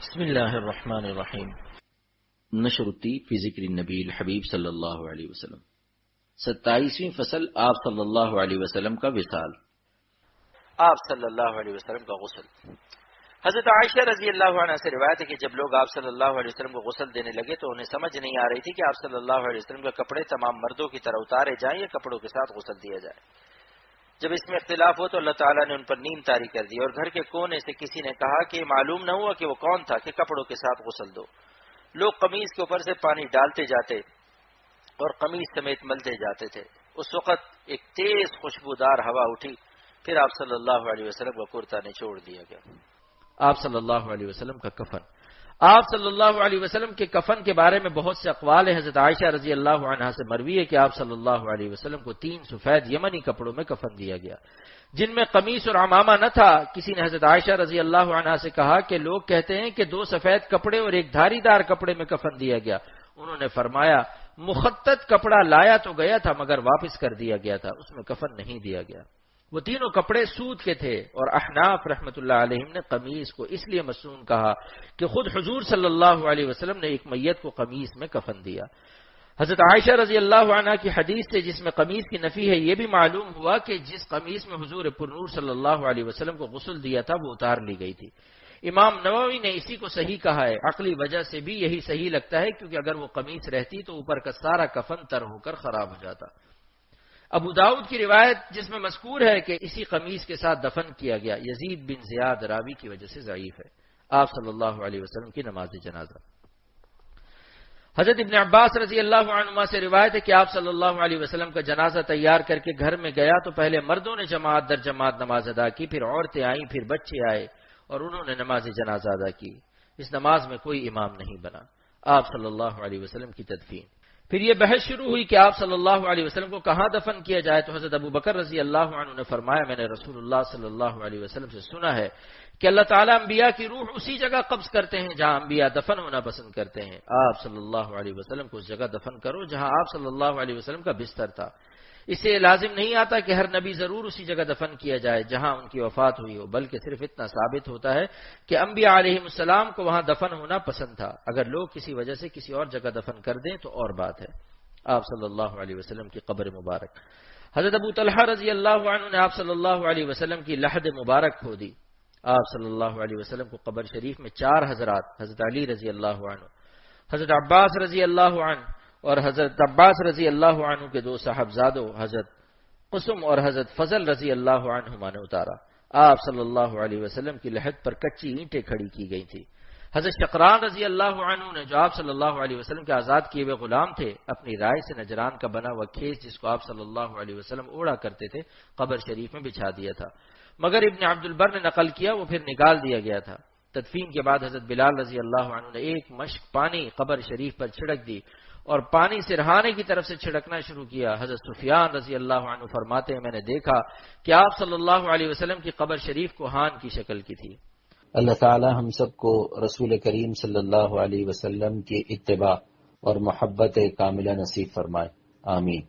بسم اللہ الرحمن الرحیم۔ نشرتی فی ذکر النبی الحبیب صلی اللہ علیہ وسلم، 27ویں فصل، آپ صلی اللہ علیہ وسلم کا وصال۔ آپ صلی اللہ علیہ وسلم کا غسل۔ حضرت عائشہ رضی اللہ عنہ سے روایت ہے کہ جب لوگ آپ صلی اللہ علیہ وسلم کو غسل دینے لگے تو انہیں سمجھ نہیں آ رہی تھی کہ آپ صلی اللہ علیہ وسلم کے کپڑے تمام مردوں کی طرح اتارے جائیں یا کپڑوں کے ساتھ غسل دیا جائے۔ جب اس میں اختلاف ہو تو اللہ تعالیٰ نے ان پر نیم طاری کر دی، اور گھر کے کونے سے کسی نے کہا کہ معلوم نہ ہوا کہ وہ کون تھا کہ کپڑوں کے ساتھ غسل دو۔ لوگ قمیص کے اوپر سے پانی ڈالتے جاتے اور قمیص سمیت ملتے جاتے تھے۔ اس وقت ایک تیز خوشبودار ہوا اٹھی، پھر آپ صلی اللہ علیہ وسلم کا کرتا نچوڑ دیا گیا۔ آپ صلی اللہ علیہ وسلم کا کفن۔ آپ صلی اللہ علیہ وسلم کے کفن کے بارے میں بہت سے اقوال ہیں۔ حضرت عائشہ رضی اللہ عنہا سے مروی ہے کہ آپ صلی اللہ علیہ وسلم کو 3 سفید یمنی کپڑوں میں کفن دیا گیا، جن میں قمیص اور عمامہ نہ تھا۔ کسی نے حضرت عائشہ رضی اللہ عنہا سے کہا کہ لوگ کہتے ہیں کہ 2 سفید کپڑے اور ایک دھاری دار کپڑے میں کفن دیا گیا۔ انہوں نے فرمایا مخطط کپڑا لایا تو گیا تھا مگر واپس کر دیا گیا تھا، اس میں کفن نہیں دیا گیا۔ وہ تینوں کپڑے سود کے تھے، اور احناف رحمۃ اللہ علیہم نے قمیص کو اس لیے مصون کہا کہ خود حضور صلی اللہ علیہ وسلم نے ایک میت کو قمیص میں کفن دیا۔ حضرت عائشہ رضی اللہ عنہ کی حدیث سے جس میں قمیص کی نفی ہے، یہ بھی معلوم ہوا کہ جس قمیص میں حضور پرنور صلی اللہ علیہ وسلم کو غسل دیا تھا وہ اتار لی گئی تھی۔ امام نووی نے اسی کو صحیح کہا ہے۔ عقلی وجہ سے بھی یہی صحیح لگتا ہے، کیونکہ اگر وہ قمیص رہتی تو اوپر کا سارا کفن تر ہو کر خراب ہو جاتا۔ ابو داؤد کی روایت جس میں مذکور ہے کہ اسی قمیص کے ساتھ دفن کیا گیا، یزید بن زیاد راوی کی وجہ سے ضعیف ہے۔ آپ صلی اللہ علیہ وسلم کی نماز جنازہ۔ حضرت ابن عباس رضی اللہ عنہما سے روایت ہے کہ آپ صلی اللہ علیہ وسلم کا جنازہ تیار کر کے گھر میں گیا تو پہلے مردوں نے جماعت در جماعت نماز ادا کی، پھر عورتیں آئیں، پھر بچے آئے اور انہوں نے نماز جنازہ ادا کی۔ اس نماز میں کوئی امام نہیں بنا۔ آپ صلی اللہ علیہ وسلم کی تدفین۔ پھر یہ بحث شروع ہوئی کہ آپ صلی اللہ علیہ وسلم کو کہاں دفن کیا جائے، تو حضرت ابو بکر رضی اللہ عنہ نے فرمایا میں نے رسول اللہ صلی اللہ علیہ وسلم سے سنا ہے کہ اللہ تعالیٰ انبیاء کی روح اسی جگہ قبض کرتے ہیں جہاں انبیاء دفن ہونا پسند کرتے ہیں۔ آپ صلی اللہ علیہ وسلم کو اس جگہ دفن کرو جہاں آپ صلی اللہ علیہ وسلم کا بستر تھا۔ اس سے لازم نہیں آتا کہ ہر نبی ضرور اسی جگہ دفن کیا جائے جہاں ان کی وفات ہوئی ہو، بلکہ صرف اتنا ثابت ہوتا ہے کہ انبیاء علیہ السلام کو وہاں دفن ہونا پسند تھا۔ اگر لوگ کسی وجہ سے کسی اور جگہ دفن کر دیں تو اور بات ہے۔ آپ صلی اللہ علیہ وسلم کی قبر مبارک۔ حضرت ابو طلحہ رضی اللہ عنہ نے آپ صلی اللہ علیہ وسلم کی لحد مبارک کھو دی۔ آپ صلی اللہ علیہ وسلم کو قبر شریف میں 4 حضرات، حضرت علی رضی اللہ عنہ، حضرت عباس رضی اللہ عنہ اور حضرت عباس رضی اللہ عنہ کے 2 صاحبزادوں حضرت قسم اور حضرت فضل رضی اللہ عنہما نے اتارا۔ آپ صلی اللہ علیہ وسلم کی لحد پر کچی اینٹیں کھڑی کی گئی تھی۔ حضرت شقران رضی اللہ عنہ نے جو آپ صلی اللہ علیہ وسلم کے آزاد کیے ہوئے غلام تھے، اپنی رائے سے نجران کا بنا ہوا کھیس جس کو آپ صلی اللہ علیہ وسلم اوڑا کرتے تھے قبر شریف میں بچھا دیا تھا، مگر ابن عبد البر نے نقل کیا وہ پھر نکال دیا گیا تھا۔ تدفین کے بعد حضرت بلال رضی اللہ عنہ نے ایک مشک پانی قبر شریف پر چھڑک دی اور پانی سرہانے کی طرف سے چھڑکنا شروع کیا۔ حضرت سفیان رضی اللہ عنہ فرماتے ہیں میں نے دیکھا کہ آپ صلی اللہ علیہ وسلم کی قبر شریف کوہان کی شکل کی تھی۔ اللہ تعالی ہم سب کو رسول کریم صلی اللہ علیہ وسلم کی اتباع اور محبت کاملہ نصیب فرمائے، آمین۔